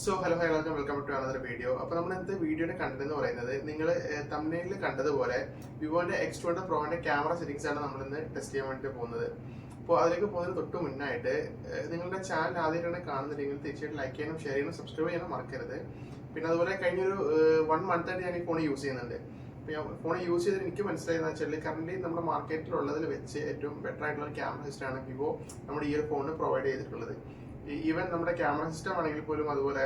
Hello hi welcome to another video. അപ്പോൾ നമ്മൾ ഇന്നത്തെ വീഡിയോയുടെ കണ്ടന്റ് എന്ന് പറയുന്നത് നിങ്ങൾ തമ്മിലിൽ കണ്ടതുപോലെ വിവോന്റെ X20 പ്രോന്റെ ക്യാമറ സെറ്റിംഗ്സ് ആണ് നമ്മൾ ഇന്ന് ടെസ്റ്റ് ചെയ്യാൻ വേണ്ടി പോകുന്നത്. അപ്പോൾ അതിലേക്ക് പോകുന്നതിന് തൊട്ട് മുന്നായിട്ട് നിങ്ങളുടെ ചാനൽ ആദ്യമായിട്ടാണ് കാണുന്നുണ്ടെങ്കിൽ തീർച്ചയായിട്ടും ലൈക്ക് ചെയ്യാനും ഷെയർ ചെയ്യാനും സബ്സ്ക്രൈബ് ചെയ്യാനും മറക്കരുത്. പിന്നെ അതുപോലെ കഴിഞ്ഞൊരു 1 month ആയിട്ട് ഞാൻ ഈ ഫോൺ യൂസ് ചെയ്യുന്നുണ്ട്. അപ്പോൾ ഞാൻ ഫോൺ യൂസ് ചെയ്തിട്ട് എനിക്ക് മനസ്സിലായെന്ന് വെച്ചാൽ കറന്റ് നമ്മുടെ മാർക്കറ്റിലുള്ളതിൽ വെച്ച് ഏറ്റവും ബെറ്റർ ആയിട്ടുള്ള ക്യാമറ സിസ്റ്റമാണ് വിവോ നമ്മുടെ ഈ ഒരു ഫോണിന് പ്രൊവൈഡ് ചെയ്തിട്ടുള്ളത്. ഈവൻ നമ്മുടെ ക്യാമറ സിസ്റ്റം ആണെങ്കിൽ പോലും അതുപോലെ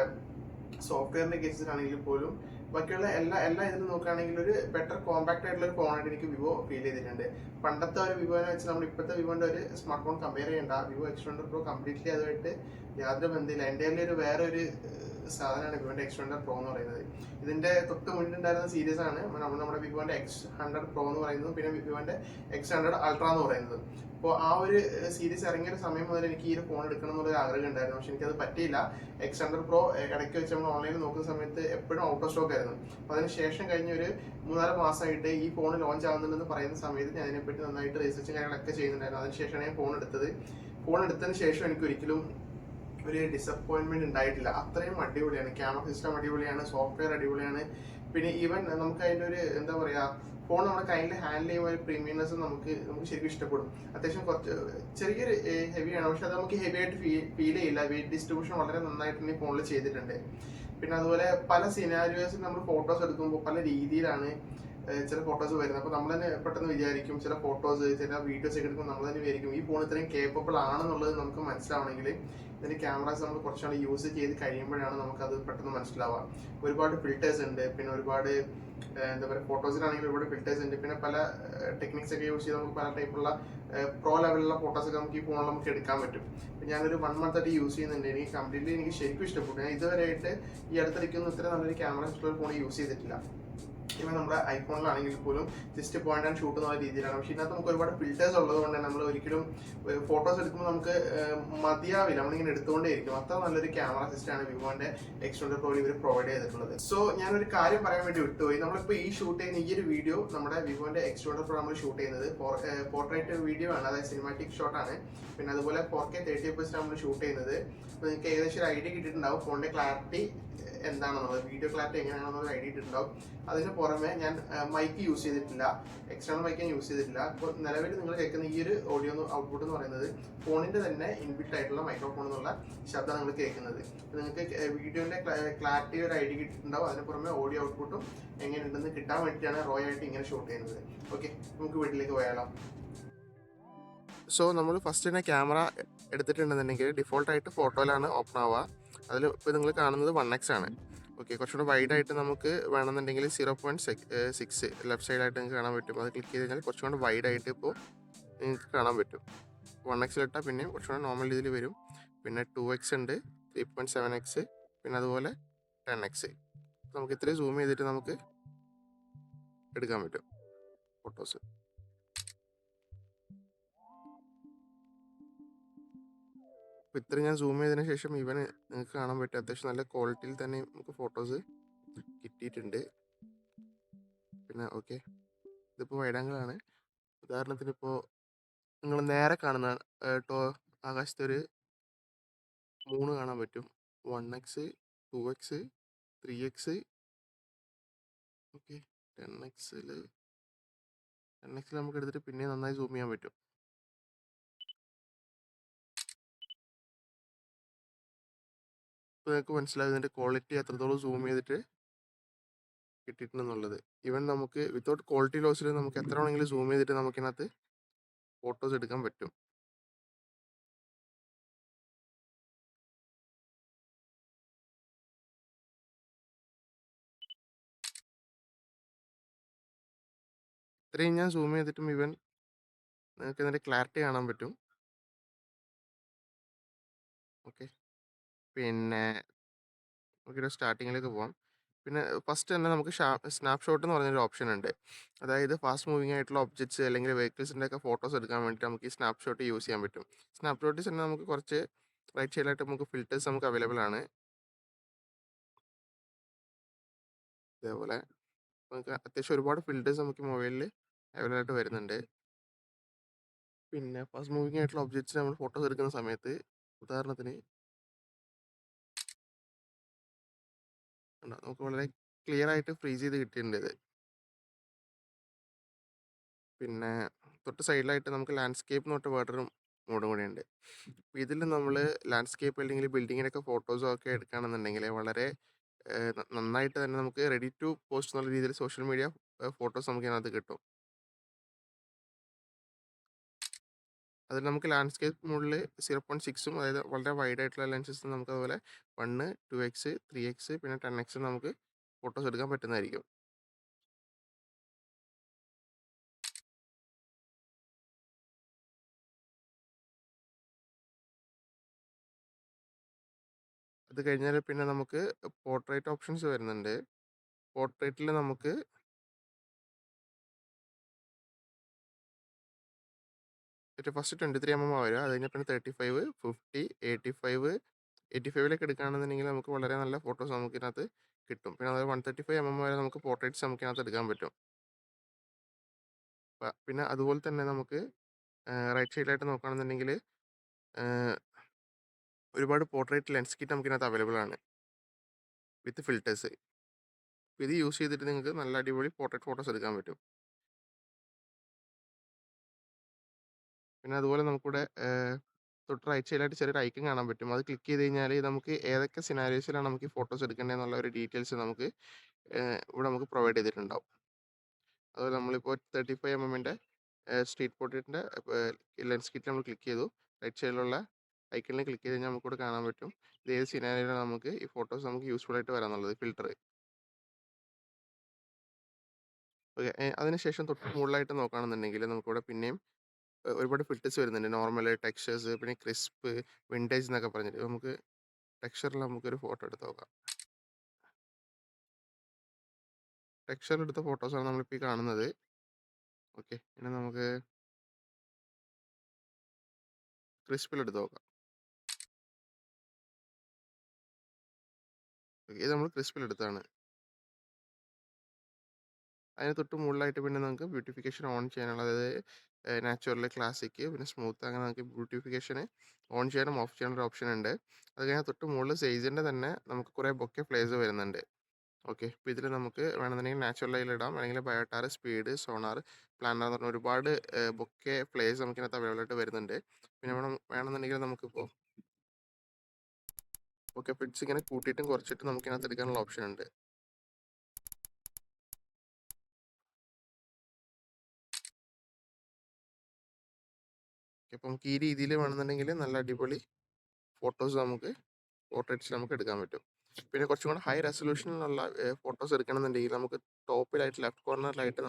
സോഫ്റ്റ്വെയറിന്റെ കേസിലാണെങ്കിൽ പോലും ബാക്കിയുള്ള എല്ലാ ഇതിലും നോക്കുകയാണെങ്കിൽ ഒരു ബെറ്റർ കോമ്പാക്ട് ആയിട്ടുള്ള ഒരു ഫോണായിട്ട് എനിക്ക് വിവോ ഫീൽ ചെയ്തിട്ടുണ്ട്. പണ്ടത്തെ ഒരു വിവോനെ വെച്ച് നമ്മൾ ഇപ്പോഴത്തെ വിവോന്റെ ഒരു സ്മാർട്ട് ഫോൺ കമ്പയർ ചെയ്യേണ്ട. വിവോ X20 Pro കംപ്ലീറ്റ്ലി അതുമായിട്ട് യാതൊരു ബന്ധമില്ല. എൻ്റെ ഒരു വേറെ ഒരു സാധനമാണ് വിവോന്റെ X20 Pro എന്ന് പറയുന്നത്. ഇതിന്റെ തൊട്ട് മുന്നിലുണ്ടായിരുന്ന സീരീസ് ആണ് നമ്മുടെ വിവോന്റെ X100 Pro എന്ന് പറയുന്നത്, പിന്നെ വിവോന്റെ X100 Ultra എന്ന് പറയുന്നത്. അപ്പോൾ ആ ഒരു സീരീസ് ഇറങ്ങിയ സമയം മുതൽ എനിക്ക് ഈ ഒരു ഫോൺ എടുക്കണം എന്നുള്ളൊരു ആഗ്രഹം ഉണ്ടായിരുന്നു. പക്ഷെ എനിക്കത് പറ്റിയില്ല. X100 Pro ഇടയ്ക്ക് വെച്ച് നമ്മൾ ഓൺലൈനിൽ നോക്കുന്ന സമയത്ത് എപ്പോഴും ഔട്ട് ഓഫ് സ്റ്റോക്ക് ആയിരുന്നു. അപ്പോൾ അതിനുശേഷം കഴിഞ്ഞ ഒരു 3-4 മാസമായിട്ട് ഈ ഫോൺ ലോഞ്ച് ആവുന്നുണ്ടെന്ന് പറയുന്ന സമയത്ത് ഞാൻ അതിനെപ്പറ്റി നന്നായിട്ട് റിസർച്ചും കാര്യങ്ങളൊക്കെ ചെയ്യുന്നുണ്ടായിരുന്നു. അതിനുശേഷമാണ് ഞാൻ ഫോൺ എടുത്തത്. ഫോൺ എടുത്തതിന് ശേഷം എനിക്ക് ഒരിക്കലും ഒരു ഡിസപ്പോയിന്റ്മെന്റ് ഉണ്ടായിട്ടില്ല. അത്രയും അടിപൊളിയാണ്. ക്യാമറ സിസ്റ്റം അടിപൊളിയാണ്, സോഫ്റ്റ്വെയർ അടിപൊളിയാണ്. പിന്നെ ഈവൻ നമുക്ക് അതിന്റെ ഒരു എന്താ പറയാ, ഫോൺ നമ്മുടെ കയ്യിൽ ഹാൻഡിൽ ചെയ്യുമ്പോൾ ഒരു പ്രീമിയംനെസ് നമുക്ക് ശരിക്കും ഇഷ്ടപ്പെടും. അത്യാവശ്യം കുറച്ച് ചെറിയൊരു ഹെവിയാണ്, പക്ഷെ അത് നമുക്ക് ഹെവി ആയിട്ട് ഫീൽ ചെയ്യില്ല. വെയിറ്റ് ഡിസ്ട്രിബ്യൂഷൻ വളരെ നന്നായിട്ട് ഈ ഫോണിൽ ചെയ്തിട്ടുണ്ട്. പിന്നെ അതുപോലെ പല സിനാരിയോസിൽ നമ്മൾ ഫോട്ടോസ് എടുക്കുമ്പോൾ പല രീതിയിലാണ് ചില ഫോട്ടോസ് വരുന്നത്. അപ്പോൾ നമ്മൾ തന്നെ പെട്ടെന്ന് വിചാരിക്കും, ചില ഫോട്ടോസ് ചില വീഡിയോസ് ഒക്കെ എടുക്കുമ്പോൾ നമ്മൾ തന്നെ വിചാരിക്കും ഈ ഫോൺ ഇത്രയും കേപ്പബിൾ ആണെന്നുള്ളത് നമുക്ക് മനസ്സിലാവണമെങ്കിൽ ഇതിന്റെ ക്യാമറാസ് നമ്മൾ കുറച്ചുനാൾ യൂസ് ചെയ്ത് കഴിയുമ്പോഴാണ് നമുക്കത് പെട്ടെന്ന് മനസ്സിലാവുക. ഒരുപാട് ഫിൽറ്റേഴ്സ് ഉണ്ട്, പിന്നെ ഒരുപാട് എന്താ പറയുക, ഫോട്ടോസിലാണെങ്കിൽ ഒരുപാട് ഫിൽറ്റേഴ്സ് ഉണ്ട്. പിന്നെ പല ടെക്നിക്സ് ഒക്കെ യൂസ് ചെയ്ത് നമുക്ക് പല ടൈപ്പുള്ള പ്രോ ലെവലിലുള്ള ഫോട്ടോസ് ഒക്കെ നമുക്ക് ഈ ഫോണിൽ നമുക്ക് എടുക്കാൻ പറ്റും. ഞാനൊരു 1 month ആയിട്ട് യൂസ് ചെയ്യുന്നുണ്ട്. എനിക്ക് ശരിക്കും ഇഷ്ടപ്പെട്ടു. ഞാൻ ഇതുവരെയായിട്ട് ഈ അടുത്തിരിക്കുന്ന ഇത്ര നല്ലൊരു ക്യാമറ ഫോൺ യൂസ് ചെയ്തിട്ടില്ല. ഇവ നമ്മുടെ ഐഫോണിലാണെങ്കിൽ പോലും ജസ്റ്റ് പോയിന്റ് ആൻഡ് ഷൂട്ട് എന്നുള്ള രീതിയിലാണ്. പക്ഷെ ഇതിനകത്ത് നമുക്ക് ഒരുപാട് ഫിൽറ്റേഴ്സ് ഉള്ളത് കൊണ്ട് നമ്മൾ ഒരിക്കലും ഫോട്ടോസ് എടുക്കുമ്പോൾ നമുക്ക് മതിയാവില്ല, നമ്മളിങ്ങനെ എടുത്തുകൊണ്ടേയിരിക്കും. അത്ര നല്ലൊരു ക്യാമറ സിസ്റ്റമാണ് വിവോന്റെ X20 Pro ഇവർ പ്രൊവൈഡ് ചെയ്തിട്ടുള്ളത്. സോ ഞാനൊരു കാര്യം പറയാൻ വേണ്ടി വിട്ടുപോയി. നമ്മളിപ്പോൾ ഈ ഷൂട്ട് ചെയ്യുന്ന ഈ ഒരു വീഡിയോ നമ്മുടെ വിവോന്റെ X20 Pro നമ്മൾ ഷൂട്ട് ചെയ്യുന്നത് പോർട്രേറ്റ് വീഡിയോ ആണ്, അതായത് സിനിമാറ്റിക് ഷോട്ട് ആണ്. പിന്നെ അതുപോലെ 4K 30fps നമ്മൾ ഷൂട്ട് ചെയ്യുന്നത്. അപ്പോൾ നിങ്ങൾക്ക് ഏകദേശം ഒരു ഐഡിയ കിട്ടിയിട്ടുണ്ടാവും ഫോണിന്റെ ക്ലാരിറ്റി എന്താണെന്നുള്ളത്, വീഡിയോ ക്ലാരിറ്റി എങ്ങനെയാണെന്നുള്ള ഐഡിയ ഇട്ടിട്ടുണ്ടാവും. അതിന് പുറമെ ഞാൻ മൈക്ക് യൂസ് ചെയ്തിട്ടില്ല, എക്സ്റ്റേണൽ മൈക്ക് ഞാൻ യൂസ് ചെയ്തിട്ടില്ല. അപ്പോൾ നിലവിൽ നിങ്ങൾ കേൾക്കുന്ന ഈ ഒരു ഓഡിയോ ഔട്ട്പുട്ട് എന്ന് പറയുന്നത് ഫോണിന്റെ തന്നെ ഇൻബിൽറ്റ് ആയിട്ടുള്ള മൈക്രോഫോൺ എന്നുള്ള ശബ്ദം നിങ്ങൾ കേൾക്കുന്നത്. നിങ്ങൾക്ക് വീഡിയോന്റെ ക്ലാരിറ്റി ഒരു ഐഡിയ കിട്ടിയിട്ടുണ്ടാവും. അതിന് പുറമെ ഓഡിയോ ഔട്ട്പുട്ടും എങ്ങനെയുണ്ടെന്ന് കിട്ടാൻ വേണ്ടിയിട്ടാണ് റോ ആയിട്ട് ഇങ്ങനെ ഷൂട്ട് ചെയ്യുന്നത്. ഓക്കെ, നമുക്ക് വീട്ടിലേക്ക് പോയാലോ. നമ്മൾ ഫസ്റ്റ് തന്നെ ക്യാമറ എടുത്തിട്ടുണ്ടെന്നുണ്ടെങ്കിൽ ഡിഫോൾട്ടായിട്ട് ഫോട്ടോയിലാണ് ഓപ്പൺ ആവുക. അതിൽ ഇപ്പോൾ നിങ്ങൾ കാണുന്നത് 1x ആണ്. ഓക്കെ, കുറച്ചുകൂടെ വൈഡായിട്ട് നമുക്ക് വേണമെന്നുണ്ടെങ്കിൽ 0.6 ലെഫ്റ്റ് സൈഡായിട്ട് നിങ്ങൾക്ക് കാണാൻ പറ്റും. അത് ക്ലിക്ക് ചെയ്ത് കഴിഞ്ഞാൽ കുറച്ചുകൂടെ വൈഡായിട്ട് ഇപ്പോൾ നിങ്ങൾക്ക് കാണാൻ പറ്റും. 1x പിന്നെ കുറച്ചുകൂടെ നോർമൽ രീതിയിൽ വരും. പിന്നെ 2x ഉണ്ട്, 3.7x, പിന്നെ അതുപോലെ 10x. നമുക്ക് ഇത്രയും സൂം ചെയ്തിട്ട് നമുക്ക് എടുക്കാൻ പറ്റും ഫോട്ടോസ്. അപ്പോൾ ഇത്രയും ഞാൻ സൂം ചെയ്തതിന് ശേഷം നിങ്ങൾക്ക് കാണാൻ പറ്റും അത്യാവശ്യം നല്ല ക്വാളിറ്റിയിൽ തന്നെ നമുക്ക് ഫോട്ടോസ് കിട്ടിയിട്ടുണ്ട്. പിന്നെ ഓക്കെ, ഇതിപ്പോൾ വൈഡ് ആംഗിളാണ്. ഉദാഹരണത്തിന് ഇപ്പോൾ നിങ്ങൾ നേരെ കാണുന്ന ആകാശത്തൊരു 3 കാണാൻ പറ്റും. 1x, 2x, 3x, ഓക്കെ, 10xൽ നമുക്ക് എടുത്തിട്ട് പിന്നെ നന്നായി സൂം ചെയ്യാൻ പറ്റും. ഇപ്പോൾ നിങ്ങൾക്ക് മനസ്സിലാവും ഇതിൻ്റെ ക്വാളിറ്റി എത്രത്തോളം സൂം ചെയ്തിട്ട് കിട്ടിയിട്ടുണ്ടെന്നുള്ളത്. ഈവൻ നമുക്ക് വിത്തൗട്ട് ക്വാളിറ്റി ലോസിൽ നമുക്ക് എത്ര വേണമെങ്കിലും സൂം ചെയ്തിട്ട് നമുക്കിതിനകത്ത് ഫോട്ടോസ് എടുക്കാൻ പറ്റും. ഇത്രയും ഞാൻ സൂം ചെയ്തിട്ടും ഈവൻ നിങ്ങൾക്ക് ഇതിൻ്റെ ക്ലാരിറ്റി കാണാൻ പറ്റും. ഓക്കെ, പിന്നെ നമുക്കിവിടെ സ്റ്റാർട്ടിങ്ങിലേക്ക് പോകാം. പിന്നെ ഫസ്റ്റ് തന്നെ നമുക്ക് സ്നാപ്ഷോട്ട് എന്ന് പറഞ്ഞൊരു ഓപ്ഷൻ ഉണ്ട്. അതായത് ഫാസ്റ്റ് മൂവിങ് ആയിട്ടുള്ള ഒബ്ജക്ട്സ് അല്ലെങ്കിൽ വെഹിക്കിൾസിൻ്റെ ഒക്കെ ഫോട്ടോസ് എടുക്കാൻ വേണ്ടിയിട്ട് നമുക്ക് ഈ സ്നാപ്ഷോട്ട് യൂസ് ചെയ്യാൻ പറ്റും. സ്നാപ്ഷോട്ടിൽ തന്നെ നമുക്ക് കുറച്ച് റൈറ്റ് സൈഡിലായിട്ട് നമുക്ക് ഫിൽറ്റേഴ്സ് നമുക്ക് അവൈലബിൾ ആണ്. ഇതേപോലെ നമുക്ക് അത്യാവശ്യം ഒരുപാട് ഫിൽറ്റേഴ്സ് നമുക്ക് മൊബൈലിൽ അവൈലബിൾ ആയിട്ട് വരുന്നുണ്ട്. പിന്നെ ഫാസ്റ്റ് മൂവിങ് ആയിട്ടുള്ള ഒബ്ജക്ട്സ് നമ്മൾ ഫോട്ടോസ് എടുക്കുന്ന സമയത്ത് ഉദാഹരണത്തിന് നമുക്ക് വളരെ ക്ലിയർ ആയിട്ട് ഫ്രീസ് ചെയ്ത് കിട്ടിയിട്ടുണ്ട് ഇത്. പിന്നെ തൊട്ട് സൈഡിലായിട്ട് നമുക്ക് ലാൻഡ്സ്കേപ്പ് എന്ന് പറഞ്ഞിട്ട് വേറൊരു മോഡും കൂടിയുണ്ട്. അപ്പോൾ ഇതിൽ നമ്മൾ ലാൻഡ്സ്കേപ്പ് അല്ലെങ്കിൽ ബിൽഡിങ്ങിനൊക്കെ ഫോട്ടോസോ ഒക്കെ എടുക്കുകയാണെന്നുണ്ടെങ്കിൽ വളരെ നന്നായിട്ട് തന്നെ നമുക്ക് റെഡി ടു പോസ്റ്റ് എന്നുള്ള രീതിയിൽ സോഷ്യൽ മീഡിയ ഫോട്ടോസ് നമുക്ക് ഇതിനകത്ത് കിട്ടും. അതിൽ നമുക്ക് ലാൻഡ്സ്കേപ്പ് മോഡിൽ 0.6ഉം അതായത് വളരെ വൈഡ് ആയിട്ടുള്ള ലെൻസസ് നമുക്ക് അതുപോലെ 1, 2x, 3x പിന്നെ 10x നമുക്ക് ഫോട്ടോസ് എടുക്കാൻ പറ്റുന്നതായിരിക്കും. അത് കഴിഞ്ഞാൽ പിന്നെ നമുക്ക് പോർട്രേറ്റ് ഓപ്ഷൻസ് വരുന്നുണ്ട്. പോർട്രേറ്റിൽ നമുക്ക് ഫസ്റ്റ് 23mm വരിക. അത് കഴിഞ്ഞാൽ പിന്നെ 35, 50, 85, 85ലേക്ക് എടുക്കുകയാണെന്നുണ്ടെങ്കിൽ നമുക്ക് വളരെ നല്ല ഫോട്ടോസ് നമുക്ക് ഇതിനകത്ത് കിട്ടും. പിന്നെ അതായത് 135mm വരെ നമുക്ക് പോർട്രേറ്റ്സ് നമുക്ക് ഇതിനകത്ത് എടുക്കാൻ പറ്റും. പിന്നെ അതുപോലെ തന്നെ നമുക്ക് റൈറ്റ് സൈഡിലായിട്ട് നോക്കുകയാണെന്നുണ്ടെങ്കിൽ ഒരുപാട് പോർട്രേറ്റ് ലെൻസ് കിറ്റ് നമുക്ക് ഇതിനകത്ത് അവൈലബിൾ ആണ് വിത്ത് ഫിൽറ്റേഴ്സ്. ഇത് യൂസ് ചെയ്തിട്ട് നിങ്ങൾക്ക് നല്ല അടിപൊളി പോർട്രേറ്റ് ഫോട്ടോസ് എടുക്കാൻ പറ്റും. പിന്നെ അതുപോലെ നമുക്കിവിടെ തൊട്ട് റൈറ്റ് സൈഡിലായിട്ട് ചെറിയൊരു ഐക്കൺ കാണാൻ പറ്റും. അത് ക്ലിക്ക് ചെയ്ത് കഴിഞ്ഞാൽ നമുക്ക് ഏതൊക്കെ സിനാരിയോസിലാണ് നമുക്ക് ഈ ഫോട്ടോസ് എടുക്കേണ്ടതെന്നുള്ള ഒരു ഡീറ്റെയിൽസ് നമുക്ക് ഇവിടെ നമുക്ക് പ്രൊവൈഡ് ചെയ്തിട്ടുണ്ടാവും. അതുപോലെ നമ്മളിപ്പോൾ 35mm സ്ട്രീറ്റ് പോർട്രേറ്റിൻ്റെ ലെൻസ് കിറ്റ് നമ്മൾ ക്ലിക്ക് ചെയ്തു. റൈറ്റ് സൈഡിലുള്ള ഐക്കണിൽ ക്ലിക്ക് ചെയ്ത് കഴിഞ്ഞാൽ നമുക്കിവിടെ കാണാൻ പറ്റും ഇത് ഏത് സിനാരിയോയിലാണ് നമുക്ക് ഈ ഫോട്ടോസ് നമുക്ക് യൂസ്ഫുൾ ആയിട്ട് വരാമെന്നുള്ളത് ഫിൽറ്റർ. ഓക്കെ, അതിനുശേഷം തൊട്ട് മുകളിലായിട്ട് നോക്കുകയാണെന്നുണ്ടെങ്കിൽ നമുക്കിവിടെ പിന്നെയും ഒരുപാട് ഫിൽറ്റേഴ്സ് വരുന്നുണ്ട്. നോർമൽ, ടെക്സ്ചേഴ്സ്, പിന്നെ ക്രിസ്പ്, വിൻറ്റേജ് എന്നൊക്കെ പറഞ്ഞിട്ട് നമുക്ക് ടെക്സ്ചറിൽ നമുക്കൊരു ഫോട്ടോ എടുത്ത് നോക്കാം. ടെക്സ്ചറിൽ എടുത്ത ഫോട്ടോസാണ് നമ്മളിപ്പോൾ ഈ കാണുന്നത്. ഓക്കെ, ഇനി നമുക്ക് ക്രിസ്പിൽ എടുത്ത് നോക്കാം. ഇത് നമ്മൾ ക്രിസ്പിൽ എടുത്താണ്. അതിന് തൊട്ട് മുകളിലായിട്ട് പിന്നെ നമുക്ക് ബ്യൂട്ടിഫിക്കേഷൻ ഓൺ ചെയ്യാനുള്ള, അതായത് നാച്ചുറൽ, ക്ലാസിക്, പിന്നെ സ്മൂത്ത്, അങ്ങനെ നമുക്ക് ബ്യൂട്ടിഫിക്കേഷൻ ഓൺ ചെയ്യാനും ഓഫ് ചെയ്യാനുള്ള ഒരു ഓപ്ഷൻ ഉണ്ട്. അത് കഴിഞ്ഞാൽ തൊട്ട് മുകളിൽ സൈസിൻ്റെ തന്നെ നമുക്ക് കുറേ ബൊക്കെ ഫ്ലേസ് വരുന്നുണ്ട്. ഓക്കെ, ഇപ്പോൾ ഇതിൽ നമുക്ക് വേണമെന്നുണ്ടെങ്കിൽ നാച്ചുറൽ ലൈൽ ഇടാം, അല്ലെങ്കിൽ ബയോട്ടാർ, സ്പീഡ്, സോണാർ, പ്ലാനർ എന്ന് പറഞ്ഞ ഒരുപാട് ബൊക്കെ ഫ്ലേസ് നമുക്ക് ഇതിനകത്ത് അവൈലബിൾ ആയിട്ട് വരുന്നുണ്ട്. പിന്നെ വേണമെന്നുണ്ടെങ്കിൽ നമുക്കിപ്പോൾ ഓക്കെ പിറ്റ്സ് ഇങ്ങനെ കൂട്ടിയിട്ടും കുറച്ചിട്ടും നമുക്ക് ഇതിനകത്ത് എടുക്കാനുള്ള ഓപ്ഷൻ ഉണ്ട്. അപ്പം നമുക്ക് ഈ രീതിയിൽ വേണമെന്നുണ്ടെങ്കിൽ നല്ല അടിപൊളി ഫോട്ടോസ് നമുക്ക് പോർട്രേറ്റ്സ് നമുക്ക് എടുക്കാൻ പറ്റും. പിന്നെ കുറച്ചും കൂടെ ഹൈ റെസൊല്യൂഷനിലുള്ള ഫോട്ടോസ് എടുക്കണമെന്നുണ്ടെങ്കിൽ നമുക്ക് ടോപ്പിലായിട്ട് ലെഫ്റ്റ് കോർണറിലായിട്ട്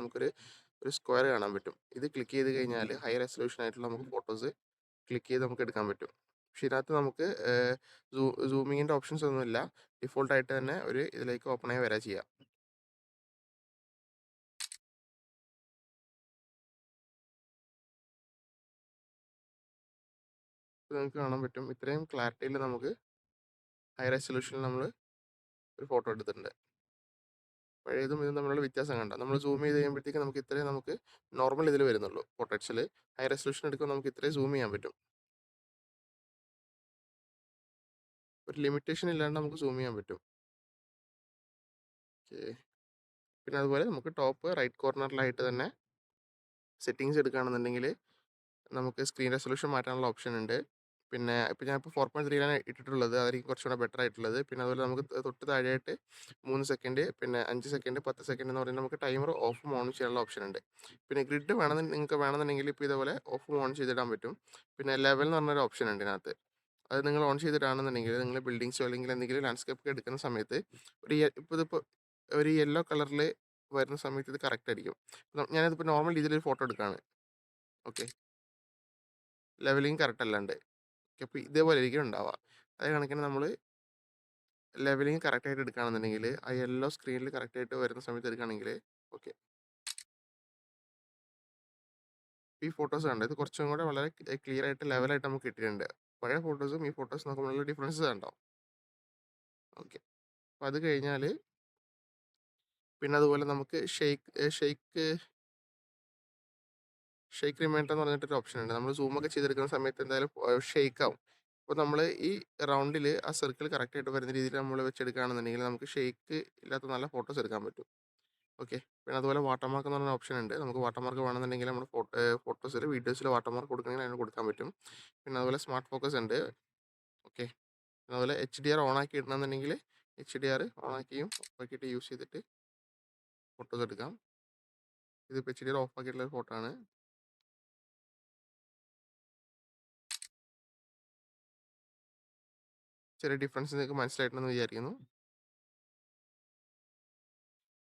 ഒരു സ്ക്വയർ കാണാൻ പറ്റും. ഇത് ക്ലിക്ക് ചെയ്ത് കഴിഞ്ഞാൽ ഹൈ റെസൊല്യൂഷൻ ആയിട്ടുള്ള നമുക്ക് ഫോട്ടോസ് ക്ലിക്ക് ചെയ്ത് നമുക്ക് എടുക്കാൻ പറ്റും. പക്ഷെ ഇതിനകത്ത് നമുക്ക് സൂമിങ്ങിൻ്റെ ഓപ്ഷൻസ് ഒന്നുമില്ല. ഡിഫോൾട്ടായിട്ട് തന്നെ ഒരു ഇതിലേക്ക് ഓപ്പൺ ആയി വരാൻ ചെയ്യാം. നിങ്ങൾക്ക് കാണാൻ പറ്റും ഇത്രയും ക്ലാരിറ്റിയിൽ നമുക്ക് ഹൈ റെസൊല്യൂഷനിൽ നമ്മൾ ഒരു ഫോട്ടോ എടുത്തിട്ടുണ്ട്. പഴയതും ഇതും തമ്മിലുള്ള വ്യത്യാസം കണ്ട നമ്മൾ സൂം ചെയ്ത് കഴിയുമ്പോഴത്തേക്ക് നമുക്ക് ഇത്രയും നമുക്ക് നോർമൽ ഇതിൽ വരുന്നുള്ളൂ. പോർട്രേറ്റ്സിൽ ഹൈ റെസൊല്യൂഷൻ എടുക്കുമ്പോൾ നമുക്ക് ഇത്രയും സൂം ചെയ്യാൻ പറ്റും. ഒരു ലിമിറ്റേഷൻ ഇല്ലാണ്ട് നമുക്ക് സൂം ചെയ്യാൻ പറ്റും. ഓക്കെ, പിന്നെ അതുപോലെ നമുക്ക് ടോപ്പ് റൈറ്റ് കോർണറിലായിട്ട് തന്നെ സെറ്റിങ്സ് എടുക്കുകയാണെന്നുണ്ടെങ്കിൽ നമുക്ക് സ്ക്രീൻ റെസൊല്യൂഷൻ മാറ്റാനുള്ള ഓപ്ഷൻ ഉണ്ട്. പിന്നെ ഞാനിപ്പോൾ 4.3ലാണ് ഇട്ടിട്ടുള്ളത്, അതായിരിക്കും കുറച്ചുകൂടെ ബെറ്റർ ആയിട്ടുള്ളത്. പിന്നെ അതുപോലെ നമുക്ക് തൊട്ട് താഴെയായിട്ട് 3 സെക്കൻഡ്, പിന്നെ 5 സെക്കൻഡ്, 10 സെക്കൻഡ് എന്ന് പറയുന്നത് നമുക്ക് ടൈമർ ഓഫും ഓണും ചെയ്യാനുള്ള ഓപ്ഷൻ ഉണ്ട്. പിന്നെ ഗ്രിഡ് നിങ്ങൾക്ക് വേണമെന്നുണ്ടെങ്കിൽ ഇപ്പോൾ ഇതേപോലെ ഓഫും ഓൺ ചെയ്തിടാൻ പറ്റും. പിന്നെ ലെവൽ എന്ന് പറഞ്ഞൊരു ഓപ്ഷൻ ഉണ്ട് ഇതിനകത്ത്. അത് നിങ്ങൾ ഓൺ ചെയ്തിട്ടാണെന്നുണ്ടെങ്കിൽ നിങ്ങൾ ബിൽഡിങ്സോ അല്ലെങ്കിൽ എന്തെങ്കിലും ലാൻഡ്സ്കേപ്പ് എടുക്കുന്ന സമയത്ത് ഇതിപ്പോൾ ഒരു യെല്ലോ കളറിൽ വരുന്ന സമയത്ത് ഇത് കറക്റ്റ് ആയിരിക്കും. ഞാനിതിപ്പോൾ നോർമൽ രീതിയിൽ ഫോട്ടോ എടുക്കുകയാണ്. ഓക്കെ, ലെവലിങ് കറക്റ്റ് അല്ലാണ്ട്. അപ്പോൾ ഇതേപോലെ ആയിരിക്കും ഉണ്ടാവുക. അതേ കണക്കിന് നമ്മൾ ലെവലിങ് കറക്റ്റായിട്ട് എടുക്കുകയാണെന്നുണ്ടെങ്കിൽ ആ യെല്ലോ സ്ക്രീനിൽ കറക്റ്റായിട്ട് വരുന്ന സമയത്ത് എടുക്കുകയാണെങ്കിൽ ഓക്കെ, ഈ ഫോട്ടോസ് കണ്ടോ, ഇത് കുറച്ചും കൂടെ വളരെ ക്ലിയർ ആയിട്ട് ലെവലായിട്ട് നമുക്ക് കിട്ടിയിട്ടുണ്ട്. പഴയ ഫോട്ടോസും ഈ ഫോട്ടോസും നോക്കുമ്പോഴുള്ള ഡിഫറൻസസ് ഉണ്ടാവും. ഓക്കെ, അപ്പോൾ അത് കഴിഞ്ഞാൽ പിന്നെ അതുപോലെ നമുക്ക് ഷെയ്ക്ക് റിമൈൻഡർ എന്ന് പറഞ്ഞിട്ടൊരു ഓപ്ഷൻ ഉണ്ട്. നമ്മൾ സൂമൊക്കെ ചെയ്തെടുക്കുന്ന സമയത്ത് എന്തായാലും ഷെയ്ക്ക് ആവും. അപ്പോൾ നമ്മൾ ഈ റൗണ്ടിൽ ആ സർക്കിൾ കറക്റ്റായിട്ട് വരുന്ന രീതിയിൽ നമ്മൾ വെച്ചെടുക്കുകയാണെന്നുണ്ടെങ്കിൽ നമുക്ക് ഷേക്ക് ഇല്ലാത്ത നല്ല ഫോട്ടോസ് എടുക്കാൻ പറ്റും. ഓക്കെ. പിന്നെ അതുപോലെ വാട്ടർമാർക്ക് എന്ന് പറഞ്ഞ ഓപ്ഷൻ ഉണ്ട്. നമുക്ക് വാട്ടർമാർക്ക് വേണമെന്നുണ്ടെങ്കിൽ നമ്മുടെ ഫോട്ടോസിൽ വീഡിയോസിൽ വാട്ടർമാർക്ക് കൊടുക്കണമെങ്കിൽ അതിന് കൊടുക്കാൻ പറ്റും. പിന്നെ അതുപോലെ സ്മാർട്ട് ഫോക്കസ് ഉണ്ട്. ഓക്കെ. പിന്നെ അതുപോലെ HDR ഓൺ ആക്കി ഇടണമെന്നുണ്ടെങ്കിൽ HDR ഓൺ ആക്കിയും ഓഫ് ആക്കിയിട്ട് യൂസ് ചെയ്തിട്ട് ഫോട്ടോസ് എടുക്കാം. ഇതിപ്പോൾ HDR ഓഫ് ആക്കിയിട്ടുള്ള ഫോട്ടോ ആണ്. ചെറിയ ഡിഫറൻസ് നിങ്ങൾക്ക് മനസ്സിലായിട്ടുണ്ടെന്ന് വിചാരിക്കുന്നു.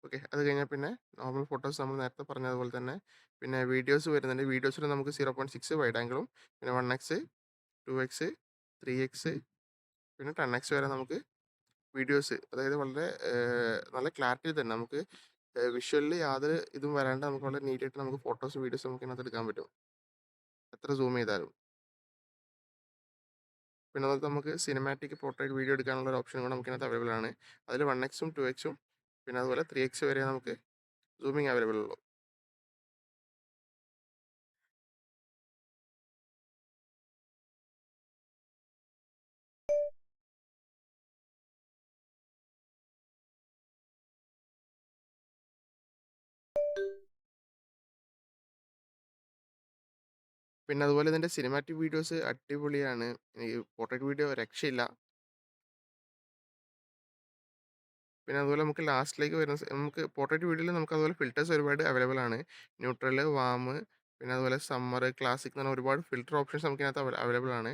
ഓക്കെ. അത് കഴിഞ്ഞാൽ പിന്നെ നോർമൽ ഫോട്ടോസ് നമ്മൾ നേരത്തെ പറഞ്ഞതുപോലെ തന്നെ പിന്നെ വീഡിയോസ് വരുന്നുണ്ട്. വീഡിയോസിൽ നമുക്ക് 0.6 വൈഡ് ആംഗിളും പിന്നെ 1x 2x 3x പിന്നെ 10x വരെ നമുക്ക് വീഡിയോസ്, അതായത് വളരെ നല്ല ക്ലാരിറ്റിയിൽ തന്നെ നമുക്ക് വിഷ്വലിൽ യാതൊരു ഇതും വരാണ്ട് നമുക്ക് വളരെ നീറ്റായിട്ട് നമുക്ക് ഫോട്ടോസ് വീഡിയോസ് നമുക്ക് ഇതിനകത്ത് എടുക്കാൻ പറ്റും, എത്ര സൂം ചെയ്താലും. പിന്നെ അതുപോലെ നമുക്ക് സിനിമാറ്റിക് പോർട്രേറ്റ് വീഡിയോ എടുക്കാനുള്ള ഒരു ഓപ്ഷൻ കൂടെ നമുക്കിതിനകത്ത് അവൈലബിൾ ആണ്. അതിൽ 1x 2x പിന്നെ അതുപോലെ 3x വരെ നമുക്ക് സൂമിങ് അവൈലബിൾ ഉള്ളൂ. പിന്നെ അതുപോലെ ഇതിൻ്റെ സിനിമാറ്റിക് വീഡിയോസ് അടിപൊളിയാണ്. ഈ പോർട്രേറ്റ് വീഡിയോ രക്ഷയില്ല. പിന്നെ അതുപോലെ നമുക്ക് ലാസ്റ്റിലേക്ക് വരുന്ന നമുക്ക് പോർട്രേറ്റ് വീഡിയോയിൽ നമുക്ക് അതുപോലെ ഫിൽറ്റേഴ്സ് ഒരുപാട് അവൈലബിൾ ആണ്. ന്യൂട്രൽ, വാം, പിന്നെ അതുപോലെ സമ്മർ, ക്ലാസിക് എന്ന് പറഞ്ഞ ഒരുപാട് ഫിൽറ്റർ ഓപ്ഷൻസ് നമുക്കിതിനകത്ത് അവൈലബിൾ ആണ്.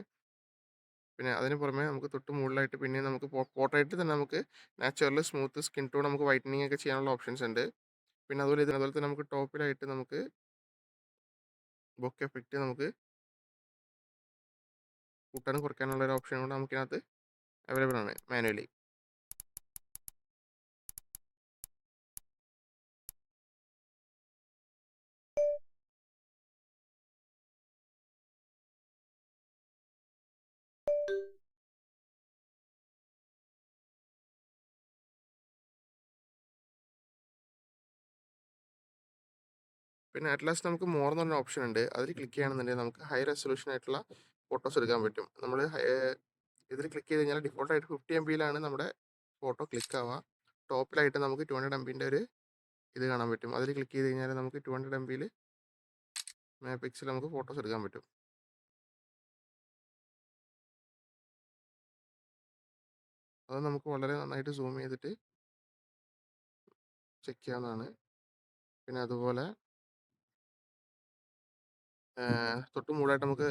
പിന്നെ അതിന് പുറമെ നമുക്ക് തൊട്ട് മുകളിലായിട്ട് പിന്നെ നമുക്ക് പോർട്രേറ്റിൽ തന്നെ നമുക്ക് നാച്ചുറൽ, സ്മൂത്ത്, സ്കിൻ ടോൺ, നമുക്ക് വൈറ്റനിങ് ഒക്കെ ചെയ്യാനുള്ള ഓപ്ഷൻസ് ഉണ്ട്. പിന്നെ അതുപോലെ അതുപോലെ തന്നെ നമുക്ക് ടോപ്പിലായിട്ട് നമുക്ക് ബൊക്കെ എഫക്റ്റ് നമുക്ക് കൂട്ടാനും കുറയ്ക്കാനുള്ള ഒരു ഓപ്ഷൻ കൂടെ നമുക്കിതിനകത്ത് അവൈലബിൾ ആണ് മാനുവലി. പിന്നെ അറ്റ് ലാസ്റ്റ് നമുക്ക് മോർ എന്ന് പറഞ്ഞ ഓപ്ഷൻ ഉണ്ട്. അതിൽ ക്ലിക്ക് ചെയ്യുകയാണെന്നുണ്ടെങ്കിൽ നമുക്ക് ഹൈ റെസൊല്യൂഷൻ ആയിട്ടുള്ള ഫോട്ടോസ് എടുക്കാൻ പറ്റും. നമ്മൾ ഇതിൽ ക്ലിക്ക് ചെയ്ത് കഴിഞ്ഞാൽ ഡിഫോൾട്ടായിട്ട് 50 MB നമ്മുടെ ഫോട്ടോ ക്ലിക്ക് ആവുക. ടോപ്പിലായിട്ട് നമുക്ക് 200 MB ഒരു ഇത് കാണാൻ പറ്റും. അതിൽ ക്ലിക്ക് ചെയ്ത് കഴിഞ്ഞാൽ നമുക്ക് 200 MB മെഗാ പിക്സൽ നമുക്ക് ഫോട്ടോസ് എടുക്കാൻ പറ്റും. അത് നമുക്ക് വളരെ നന്നായിട്ട് സൂം ചെയ്തിട്ട് ചെക്ക് ചെയ്യാവുന്നതാണ്. പിന്നെ അതുപോലെ തൊട്ട് മുകളിലായിട്ട് നമുക്ക്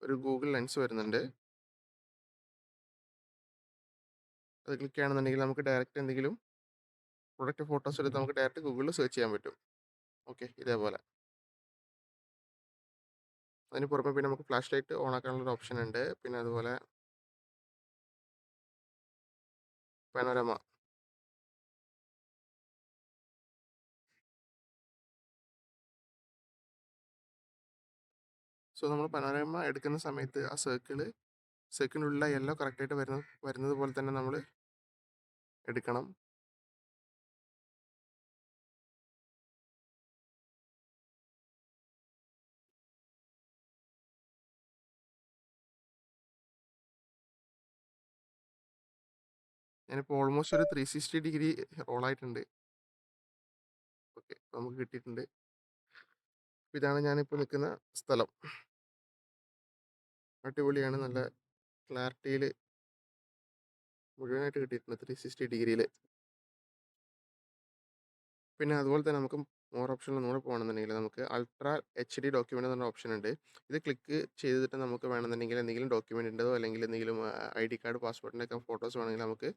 ഒരു ഗൂഗിൾ ലെൻസ് വരുന്നുണ്ട്. അത് ക്ലിക്ക് ചെയ്യുകയാണെന്നുണ്ടെങ്കിൽ നമുക്ക് ഡയറക്റ്റ് എന്തെങ്കിലും പ്രൊഡക്റ്റ് ഫോട്ടോസ് എടുത്ത് നമുക്ക് ഡയറക്റ്റ് ഗൂഗിളിൽ സെർച്ച് ചെയ്യാൻ പറ്റും. ഓക്കെ, ഇതേപോലെ. അതിന് പുറമെ പിന്നെ നമുക്ക് ഫ്ലാഷ് ലൈറ്റ് ഓൺ ആക്കാനുള്ള ഒരു ഓപ്ഷൻ ഉണ്ട്. പിന്നെ അതുപോലെ പനോരമ. സോ നമ്മൾ പനോരമ എടുക്കുന്ന സമയത്ത് ആ സർക്കിളിനുള്ള യെല്ലോ കറക്റ്റായിട്ട് വരുന്നത് പോലെ തന്നെ നമ്മൾ എടുക്കണം. ഞാനിപ്പോൾ ഓൾമോസ്റ്റ് ഒരു 360 ഡിഗ്രി റോളായിട്ടുണ്ട്. ഓക്കെ, നമുക്ക് കിട്ടിയിട്ടുണ്ട്. ഇതാണ് ഞാനിപ്പോൾ നിൽക്കുന്ന സ്ഥലം. അടിപൊളിയാണ്, നല്ല ക്ലാരിറ്റിയിൽ മുഴുവനായിട്ട് കിട്ടിയിട്ടുണ്ട് 360 ഡിഗ്രിയിൽ. പിന്നെ അതുപോലെ തന്നെ നമുക്ക് മോർ ഓപ്ഷനിൽ ഒന്നുകൂടെ പോകണമെന്നുണ്ടെങ്കിൽ നമുക്ക് അൾട്രാ HD ഡോക്യുമെൻ്റ് എന്ന് പറഞ്ഞ ഓപ്ഷൻ ഉണ്ട്. ഇത് ക്ലിക്ക് ചെയ്തിട്ട് നമുക്ക് വേണമെന്നുണ്ടെങ്കിൽ എന്തെങ്കിലും ഡോക്യുമെൻറ്റിൻ്റെതോ അല്ലെങ്കിൽ എന്തെങ്കിലും ID കാർഡ്, പാസ്പോർട്ടിൻ്റെ ഒക്കെ ഫോട്ടോസ് വേണമെങ്കിൽ നമുക്ക്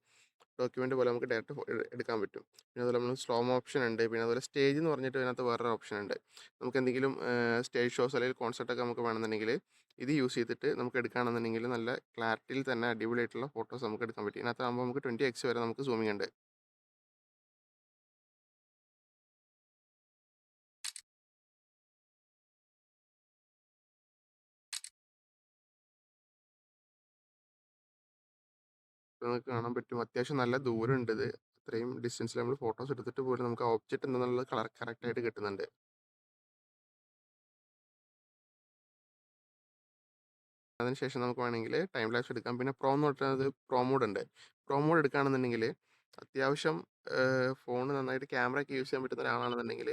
ഡോക്യുമെൻ്റ് പോലെ നമുക്ക് ഡയറക്റ്റ് എടുക്കാൻ പറ്റും. പിന്നെ അതുപോലെ നമ്മൾ സ്ലോ ഓപ്ഷൻ ഉണ്ട്. പിന്നെ അതുപോലെ സ്റ്റേജ് എന്ന് പറഞ്ഞിട്ട് ഇതിനകത്ത് വേറൊരു ഓപ്ഷൻ ഉണ്ട്. നമുക്ക് എന്തെങ്കിലും സ്റ്റേജ് ഷോസ് അല്ലെങ്കിൽ കോൺസെർട്ടൊക്കെ നമുക്ക് വേണമെന്നുണ്ടെങ്കിൽ ഇത് യൂസ് ചെയ്തിട്ട് നമുക്ക് എടുക്കുകയാണെന്നുണ്ടെങ്കിൽ നല്ല ക്ലാരിറ്റിയിൽ തന്നെ അടിപൊളിയായിട്ടുള്ള ഫോട്ടോസ് നമുക്ക് എടുക്കാൻ പറ്റും. ഇതിനകത്താകുമ്പോൾ നമുക്ക് 20x വരെ നമുക്ക് സൂമിങ് ഉണ്ട്. നമുക്ക് കാണാൻ പറ്റും അത്യാവശ്യം നല്ല ദൂരമുണ്ട് ഇത്. അത്രയും ഡിസ്റ്റൻസിൽ നമ്മൾ ഫോട്ടോസ് എടുത്തിട്ട് പോലും നമുക്ക് ആ ഒബ്ജക്റ്റ് എന്താണെന്നുള്ളത് കറക്റ്റായിട്ട് കിട്ടുന്നുണ്ട്. അതിനുശേഷം നമുക്ക് വേണമെങ്കിൽ ടൈം ലാപ്സ് എടുക്കാം. പിന്നെ പ്രോ എന്ന് പറഞ്ഞത് പ്രോ മോഡ് ഉണ്ട്. പ്രോ മോഡ് എടുക്കുകയാണെന്നുണ്ടെങ്കിൽ അത്യാവശ്യം ഫോണ് നന്നായിട്ട് ക്യാമറ ഒക്കെ യൂസ് ചെയ്യാൻ പറ്റുന്ന ഒരാളാണെന്നുണ്ടെങ്കിൽ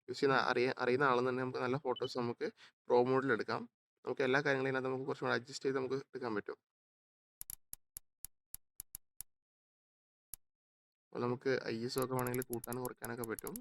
യൂസ് ചെയ്യുന്ന അറിയുന്ന ആളെന്നുണ്ടെങ്കിൽ നമുക്ക് നല്ല ഫോട്ടോസ് നമുക്ക് പ്രോ മോഡിൽ എടുക്കാം. നമുക്ക് എല്ലാ കാര്യങ്ങളും ഇതിനകത്ത് നമുക്ക് കുറച്ചും കൂടെ അഡ്ജസ്റ്റ് ചെയ്ത് നമുക്ക് എടുക്കാൻ പറ്റും. അപ്പോൾ നമുക്ക് ISO ഒക്കെ വേണമെങ്കിൽ കൂട്ടാനും കുറയ്ക്കാനൊക്കെ പറ്റും.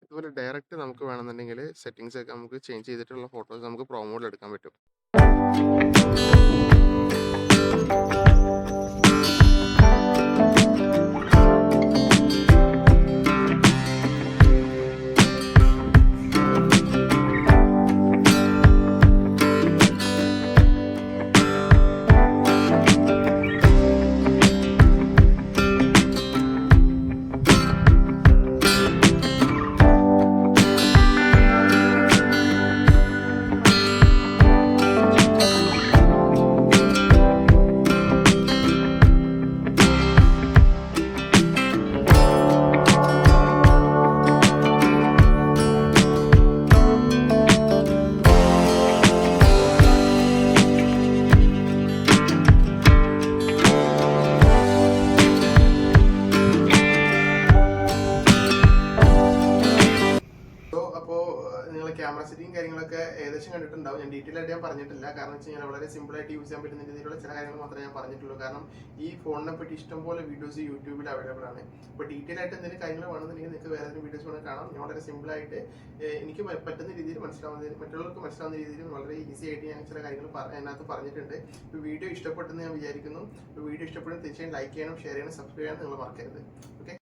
ഇതുപോലെ ഡയറക്റ്റ് നമുക്ക് വേണമെന്നുണ്ടെങ്കിൽ സെറ്റിങ്സ് ഒക്കെ നമുക്ക് ചേഞ്ച് ചെയ്തിട്ടുള്ള ഫോട്ടോസ് നമുക്ക് പ്രോ മോഡിൽ എടുക്കാൻ പറ്റും. നിങ്ങൾ ക്യാമറ സെറ്റിംഗ് കാര്യങ്ങളൊക്കെ ഏകദേശം കണ്ടിട്ടുണ്ടാവും. ഞാൻ ഡീറ്റെയിൽ ആയിട്ട് ഞാൻ പറഞ്ഞിട്ടില്ല. കാരണം വെച്ച് കഴിഞ്ഞാൽ വളരെ സിമ്പിൾ ആയിട്ട് യൂസ് ചെയ്യാൻ പറ്റുന്ന രീതിയിലുള്ള ചില കാര്യങ്ങൾ മാത്രമേ ഞാൻ പറഞ്ഞിട്ടുള്ളൂ. കാരണം ഈ ഫോണിനെ പറ്റി ഇഷ്ടംപോലെ വീഡിയോസ് യൂട്യൂബിൽ അവൈലബിൾ ആണ്. അപ്പോൾ ഡീറ്റെയിൽ ആയിട്ട് എന്തെങ്കിലും കാര്യങ്ങൾ വേണമെന്നുണ്ടെങ്കിൽ നിങ്ങൾക്ക് വേറെ ഏതെങ്കിലും വീഡിയോസ് വേണമെങ്കിൽ കാണാം. ഞാൻ വളരെ സിമ്പിൾ ആയിട്ട് എനിക്ക് പറ്റുന്ന രീതിയിൽ മറ്റുള്ളവർക്ക് മനസ്സിലാവുന്ന രീതിയിൽ വളരെ ഈസി ആയിട്ട് ഞാൻ ചില കാര്യങ്ങൾ അതിനകത്ത് പറഞ്ഞിട്ടുണ്ട്. ഇപ്പോൾ വീഡിയോ ഇഷ്ടപ്പെട്ടെന്ന് ഞാൻ വിചാരിക്കുന്നു. ഇപ്പോൾ വീഡിയോ ഇഷ്ടപ്പെടുന്ന തീർച്ചയായും ലൈക്ക് ചെയ്യണം, ഷെയർ ചെയ്യണം, സബ്സ്ക്രൈബ് ചെയ്യാൻ നിങ്ങൾ മറക്കരുത്. ഓക്കെ.